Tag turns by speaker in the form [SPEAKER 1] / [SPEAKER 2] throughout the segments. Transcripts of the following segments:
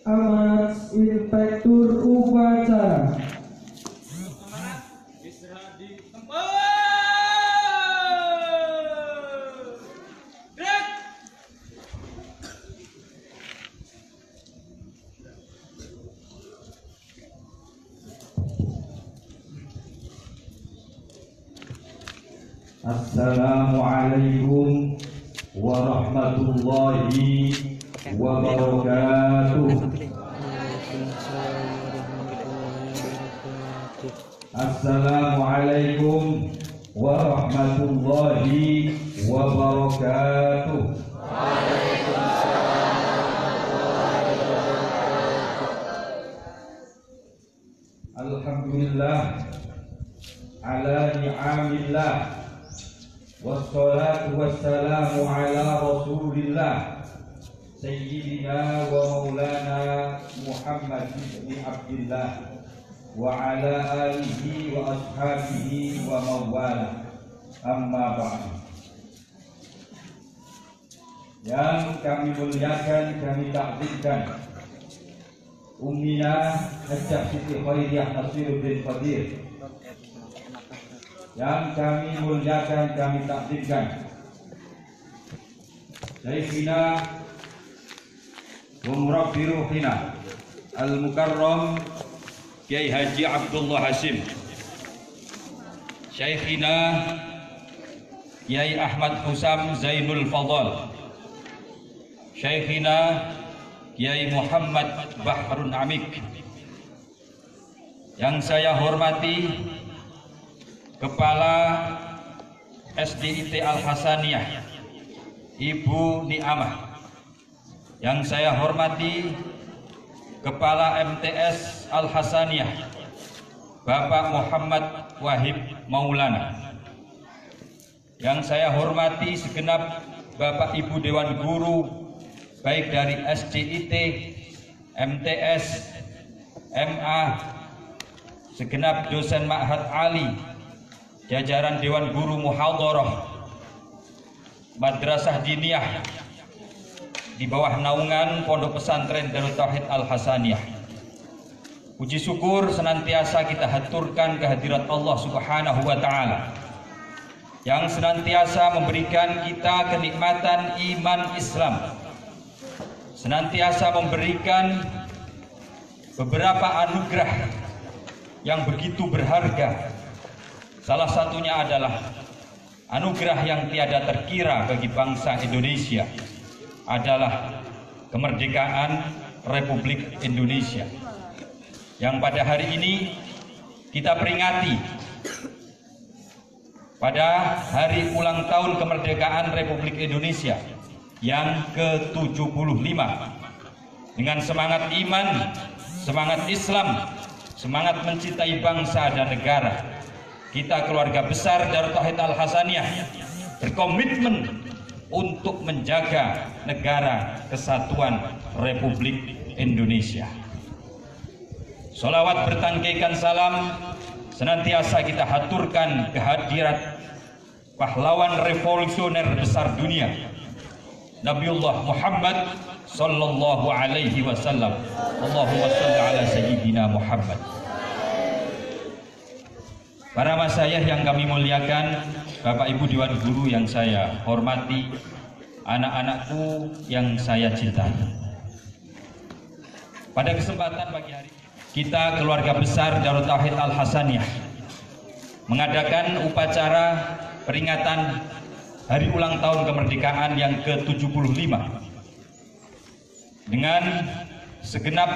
[SPEAKER 1] Amanat Inspektur Upacara.
[SPEAKER 2] Istirahat di tempat. Gerak.
[SPEAKER 3] Assalamualaikum warahmatullahi wabarakatuh. Assalamualaikum warahmatullahi wabarakatuh. Alhamdulillah ala ni'amillah, wassalatu wassalamu ala rasulillah Sayyidina wa maulana Muhammad bin Abdillah wa ala alihi wa ashabihi wa mawala, amma ba'du. Yang kami muliakan, kami takdirkan Ummina Hajjah Siti Khairiyah Nasiruddin Qadir. Yang kami muliakan, kami takdirkan Syekhina wa murabbi ruhina Al-Mukarram Kiai Haji Abdullah Hasim, Syekhina Kiai Ahmad Husam Zainul Fadal, Syekhina Kiai Muhammad Bahrun Amik. Yang saya hormati Kepala SDIT Al-Hasaniyah Ibu Ni'amah. Yang saya hormati Kepala MTS Al-Hasaniyah Bapak Muhammad Wahib Maulana. Yang saya hormati segenap Bapak Ibu Dewan Guru, baik dari SDIT, MTS, MA, segenap dosen Ma'had Ali, jajaran Dewan Guru Muhadharah Madrasah Diniyah di bawah naungan Pondok Pesantren Darut Tauhid Al-Hasaniyah. Puji syukur senantiasa kita haturkan kehadirat Allah Subhanahu wa taala yang senantiasa memberikan kita kenikmatan iman Islam, senantiasa memberikan beberapa anugerah yang begitu berharga. Salah satunya adalah anugerah yang tiada terkira bagi bangsa Indonesia adalah kemerdekaan Republik Indonesia, yang pada hari ini kita peringati pada hari ulang tahun kemerdekaan Republik Indonesia yang ke-75 dengan semangat iman, semangat Islam, semangat mencintai bangsa dan negara. Kita keluarga besar Darut Tauhid Al-Hasaniyah berkomitmen untuk menjaga negara kesatuan Republik Indonesia. Sholawat bertangkaikan salam senantiasa kita haturkan kehadirat pahlawan revolusioner besar dunia, Nabiullah Muhammad sallallahu alaihi wasallam. Allahumma shalli ala sayyidina Muhammad. Para masyayikh yang kami muliakan, Bapak Ibu Dewan Guru yang saya hormati, anak-anakku yang saya cintai. Pada kesempatan pagi hari kita keluarga besar Darut Tauhid Al-Hasaniyah mengadakan upacara peringatan hari ulang tahun kemerdekaan yang ke-75 dengan segenap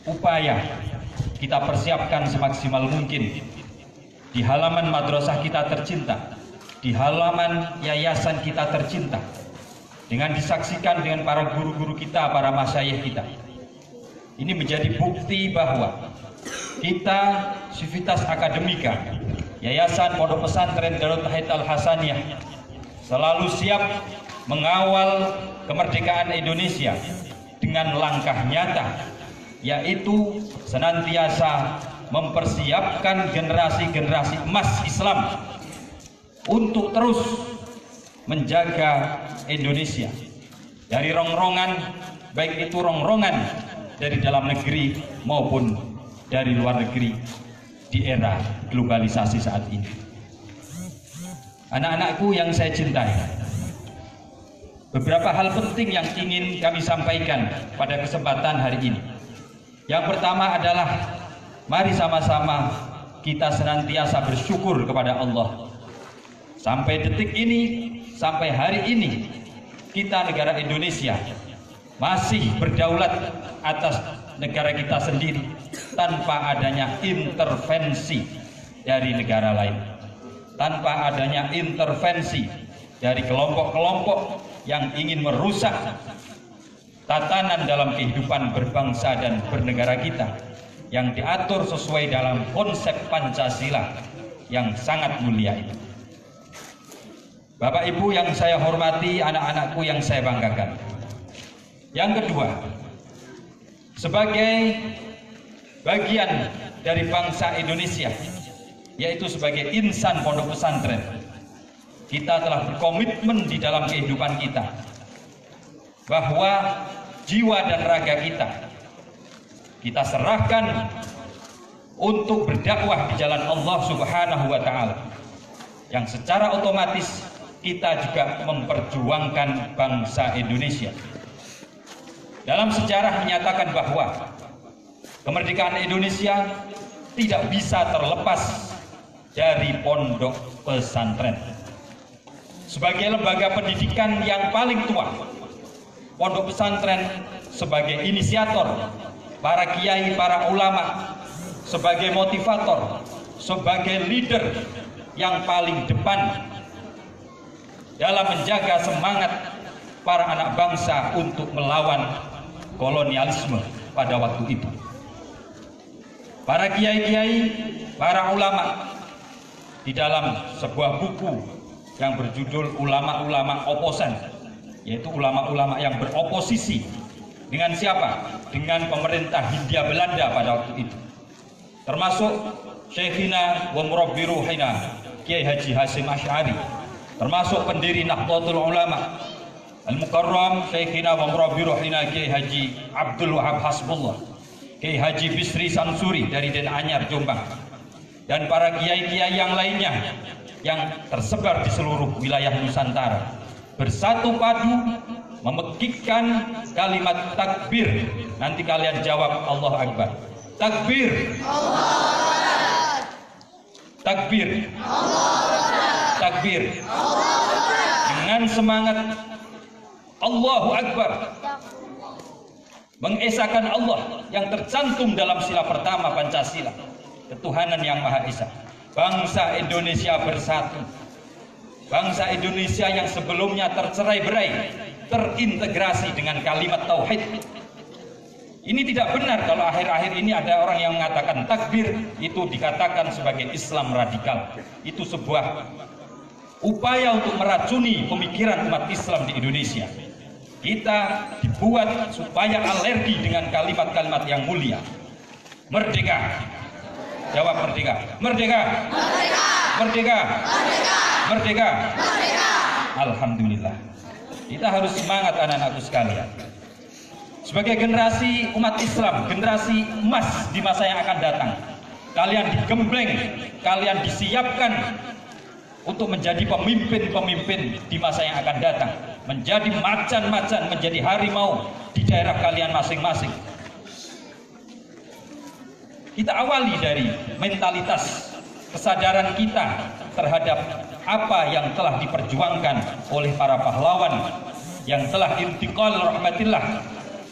[SPEAKER 3] upaya kita persiapkan semaksimal mungkin di halaman madrasah kita tercinta, di halaman yayasan kita tercinta, dengan disaksikan dengan para guru-guru kita, para masyayikh kita. Ini menjadi bukti bahwa kita Civitas Akademika, Yayasan Pondok Pesantren Darut Tauhid Al-Hasaniyah, selalu siap mengawal kemerdekaan Indonesia dengan langkah nyata, yaitu senantiasa mempersiapkan generasi-generasi emas Islam untuk terus menjaga Indonesia dari rongrongan, baik itu rongrongan dari dalam negeri maupun dari luar negeri di era globalisasi saat ini. Anak-anakku yang saya cintai, beberapa hal penting yang ingin kami sampaikan pada kesempatan hari ini. Yang pertama adalah mari sama-sama kita senantiasa bersyukur kepada Allah. Sampai detik ini, sampai hari ini, kita negara Indonesia masih berdaulat atas negara kita sendiri tanpa adanya intervensi dari negara lain, tanpa adanya intervensi dari kelompok-kelompok yang ingin merusak tatanan dalam kehidupan berbangsa dan bernegara kita yang diatur sesuai dalam konsep Pancasila yang sangat mulia itu. Bapak Ibu yang saya hormati, anak-anakku yang saya banggakan. Yang kedua, sebagai bagian dari bangsa Indonesia, yaitu sebagai insan pondok pesantren, kita telah berkomitmen di dalam kehidupan kita bahwa jiwa dan raga kita serahkan untuk berdakwah di jalan Allah Subhanahu wa Ta'ala, yang secara otomatis kita juga memperjuangkan bangsa Indonesia. Dalam sejarah menyatakan bahwa kemerdekaan Indonesia tidak bisa terlepas dari pondok pesantren. Sebagai lembaga pendidikan yang paling tua, pondok pesantren sebagai inisiator, para kiai, para ulama sebagai motivator, sebagai leader yang paling depan dalam menjaga semangat para anak bangsa untuk melawan kolonialisme pada waktu itu. Para kiai-kiai, para ulama di dalam sebuah buku yang berjudul Ulama-ulama Oposan, yaitu ulama-ulama yang beroposisi dengan siapa? Dengan pemerintah Hindia Belanda pada waktu itu. Termasuk Syekhina wa Murabbi Ruhina Kiai Haji Hasyim Asy'ari, termasuk pendiri Nahdlatul Ulama Al-Mukarram Syekhina wa Murabbi Ruhina Kiai Haji Abdul Wahab Hasbullah, Kiai Haji Bisri Samsuri dari Den Anyar Jombang, dan para kiai-kiai yang lainnya yang tersebar di seluruh wilayah Nusantara bersatu padu memekikkan kalimat takbir. Nanti kalian jawab Allahu Akbar. Takbir, Allahu Akbar. Takbir, Allahu Akbar. Takbir, Allahu Akbar. Dengan semangat Allahu Akbar, mengesahkan Allah yang tercantum dalam sila pertama Pancasila, ketuhanan yang Maha Esa. Bangsa Indonesia bersatu. Bangsa Indonesia yang sebelumnya tercerai-berai terintegrasi dengan kalimat tauhid. Ini tidak benar kalau akhir-akhir ini ada orang yang mengatakan takbir itu dikatakan sebagai Islam radikal. Itu sebuah upaya untuk meracuni pemikiran umat Islam di Indonesia. Kita dibuat supaya alergi dengan kalimat-kalimat yang mulia. Merdeka. Jawab merdeka. Merdeka. Merdeka. Merdeka. Merdeka. Merdeka. Merdeka. Alhamdulillah. Kita harus semangat anak-anakku sekalian. Sebagai generasi umat Islam, generasi emas di masa yang akan datang, kalian digembleng, kalian disiapkan untuk menjadi pemimpin-pemimpin di masa yang akan datang, menjadi macan-macan, menjadi harimau di daerah kalian masing-masing. Kita awali dari mentalitas kesadaran kita terhadap apa yang telah diperjuangkan oleh para pahlawan yang telah intiqal rahmatillah,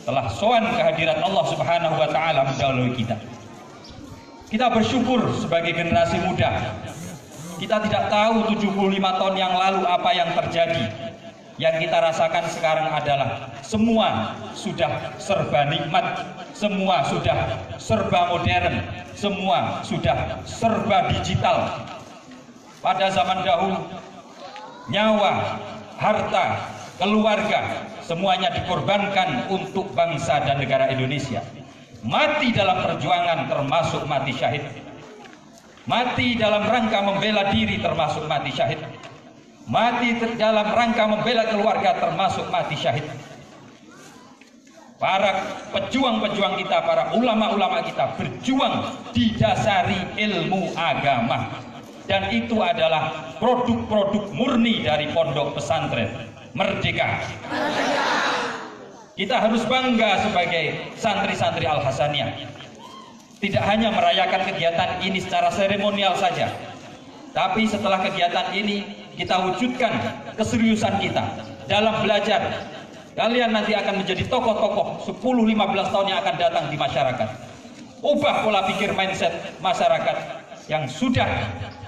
[SPEAKER 3] telah sowan kehadirat Allah Subhanahu wa Ta'ala mendahului kita. Kita bersyukur sebagai generasi muda. Kita tidak tahu 75 tahun yang lalu apa yang terjadi. Yang kita rasakan sekarang adalah semua sudah serba nikmat, semua sudah serba modern, semua sudah serba digital. Pada zaman dahulu, nyawa, harta, keluarga, semuanya dikorbankan untuk bangsa dan negara Indonesia. Mati dalam perjuangan termasuk mati syahid. Mati dalam rangka membela diri termasuk mati syahid. Mati dalam rangka membela keluarga termasuk mati syahid. para pejuang-pejuang kita, para ulama-ulama kita berjuang didasari ilmu agama, dan itu adalah produk-produk murni dari pondok pesantren Merdeka. Kita harus bangga sebagai santri-santri Al-Hasaniyah, tidak hanya merayakan kegiatan ini secara seremonial saja, tapi setelah kegiatan ini kita wujudkan keseriusan kita dalam belajar. Kalian nanti akan menjadi tokoh-tokoh 10-15 tahun yang akan datang di masyarakat. Ubah pola pikir mindset masyarakat yang sudah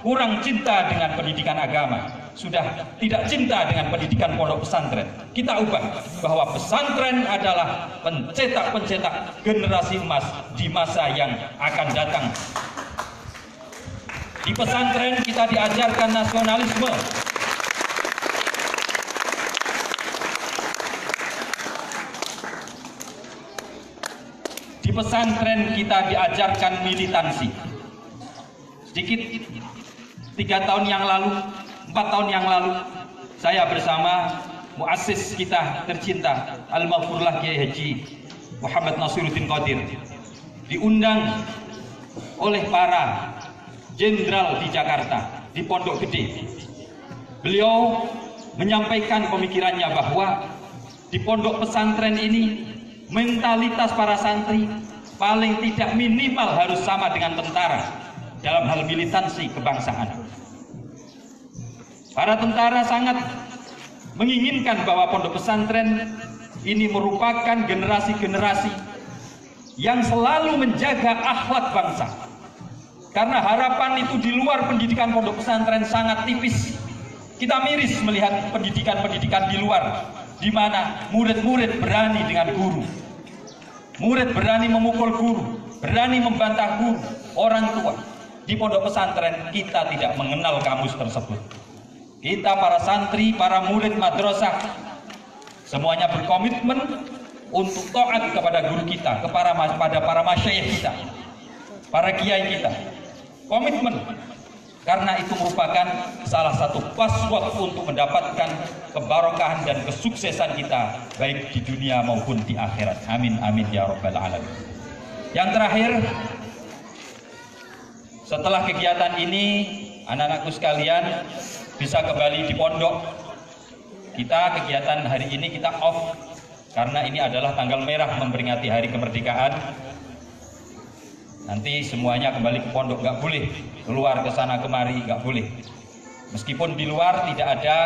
[SPEAKER 3] kurang cinta dengan pendidikan agama, sudah tidak cinta dengan pendidikan pondok pesantren. Kita ubah bahwa pesantren adalah pencetak-pencetak generasi emas di masa yang akan datang. Di pesantren kita diajarkan nasionalisme. Di pesantren kita diajarkan militansi. Sedikit 3 tahun yang lalu, 4 tahun yang lalu, saya bersama muassis kita tercinta Al-Maghfurlah Kiai Haji Muhammad Nasiruddin Qadir diundang oleh para jenderal di Jakarta, di Pondok Gede. Beliau menyampaikan pemikirannya bahwa di pondok pesantren ini mentalitas para santri paling tidak minimal harus sama dengan tentara dalam hal militansi kebangsaan. Para tentara sangat menginginkan bahwa pondok pesantren ini merupakan generasi-generasi yang selalu menjaga akhlak bangsa. Karena harapan itu di luar pendidikan pondok pesantren sangat tipis. Kita miris melihat pendidikan-pendidikan di luar, di mana murid-murid berani dengan guru, murid berani memukul guru, berani membantah guru, orang tua. Di pondok pesantren kita tidak mengenal kamus tersebut. Kita para santri, para murid madrasah, semuanya berkomitmen untuk taat kepada guru kita, kepada para masyayikh kita, para kiai kita. Komitmen, karena itu merupakan salah satu password untuk mendapatkan kebarokahan dan kesuksesan kita baik di dunia maupun di akhirat. Amin amin ya rabbal alamin. Yang terakhir, setelah kegiatan ini anak-anakku sekalian bisa kembali di pondok. Kita kegiatan hari ini kita off karena ini adalah tanggal merah memperingati hari kemerdekaan. Nanti semuanya kembali ke pondok, nggak boleh keluar ke sana kemari, nggak boleh. Meskipun di luar tidak ada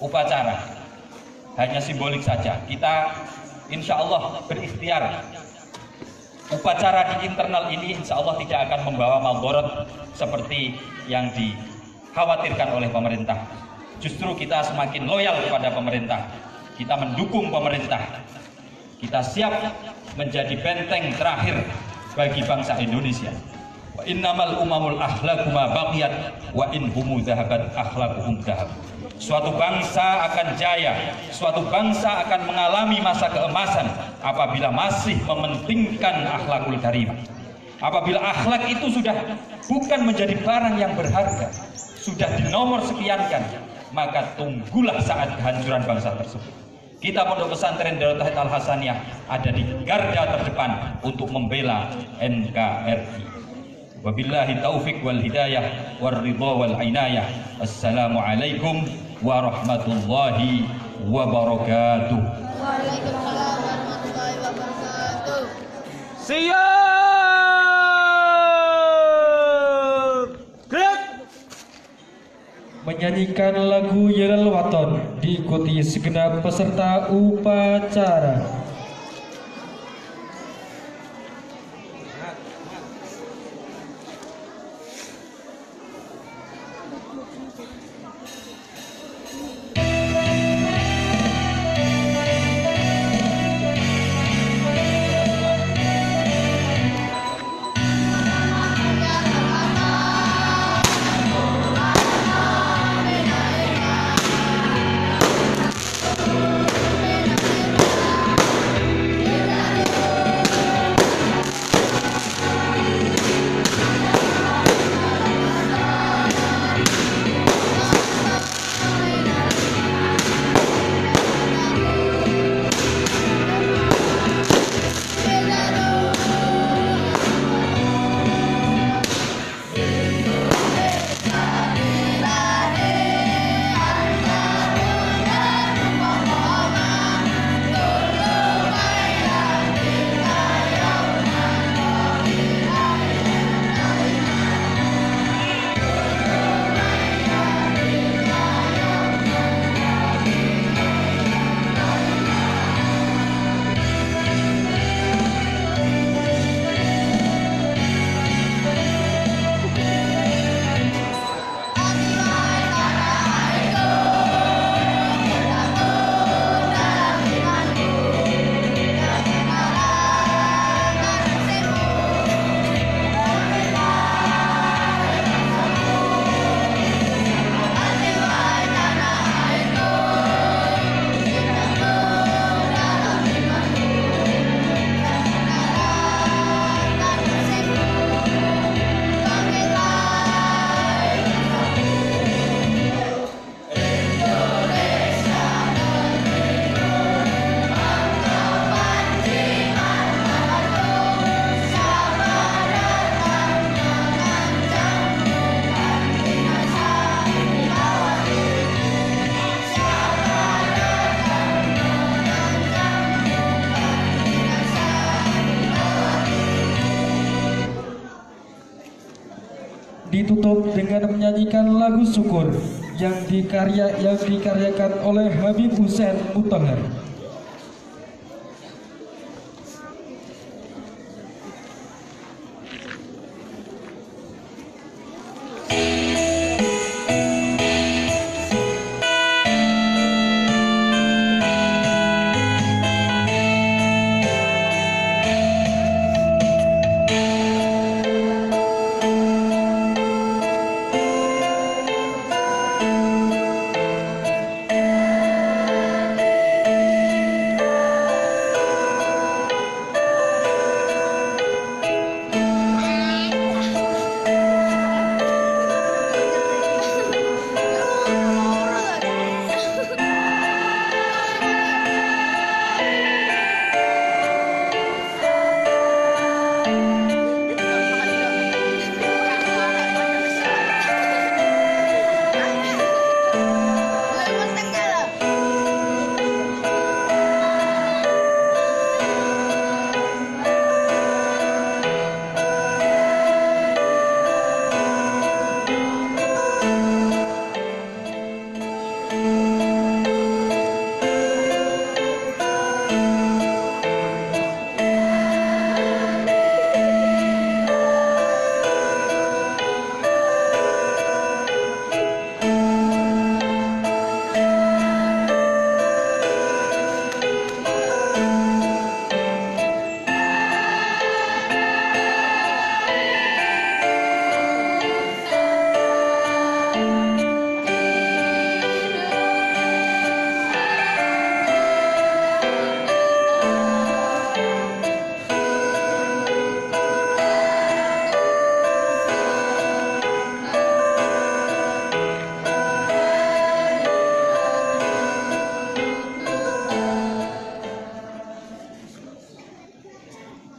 [SPEAKER 3] upacara, hanya simbolik saja. Kita insya Allah berikhtiar. Upacara di internal ini insya Allah tidak akan membawa maldorot seperti yang dikhawatirkan oleh pemerintah. Justru kita semakin loyal kepada pemerintah. Kita mendukung pemerintah. Kita siap menjadi benteng terakhir bagi bangsa Indonesia. Wa innamal umamul akhlaqu ma baqiyat wa in humu dhahabat akhlaquhum dhahab. Suatu bangsa akan jaya, suatu bangsa akan mengalami masa keemasan apabila masih mementingkan akhlakul karimah. Apabila akhlak itu sudah bukan menjadi barang yang berharga, sudah dinomor sekiankan, maka tunggulah saat kehancuran bangsa tersebut. Kita pondok pesantren Darut Tauhid Al-Hasaniyah ada di garda terdepan untuk membela NKRI. Wabillahi taufik wal hidayah war ridha wal inayah. Assalamualaikum warahmatullahi wabarakatuh.
[SPEAKER 2] Waalaikumsalam warahmatullahi wabarakatuh.
[SPEAKER 4] Siap! Gerak!
[SPEAKER 1] Menyanyikan lagu Yelal Waton diikuti segenap peserta upacara. ditutup dengan menyanyikan lagu syukur yang dikaryakan oleh Habib Hussein Mutahar.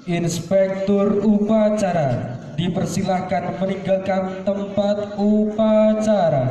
[SPEAKER 1] Inspektur upacara dipersilahkan meninggalkan tempat upacara.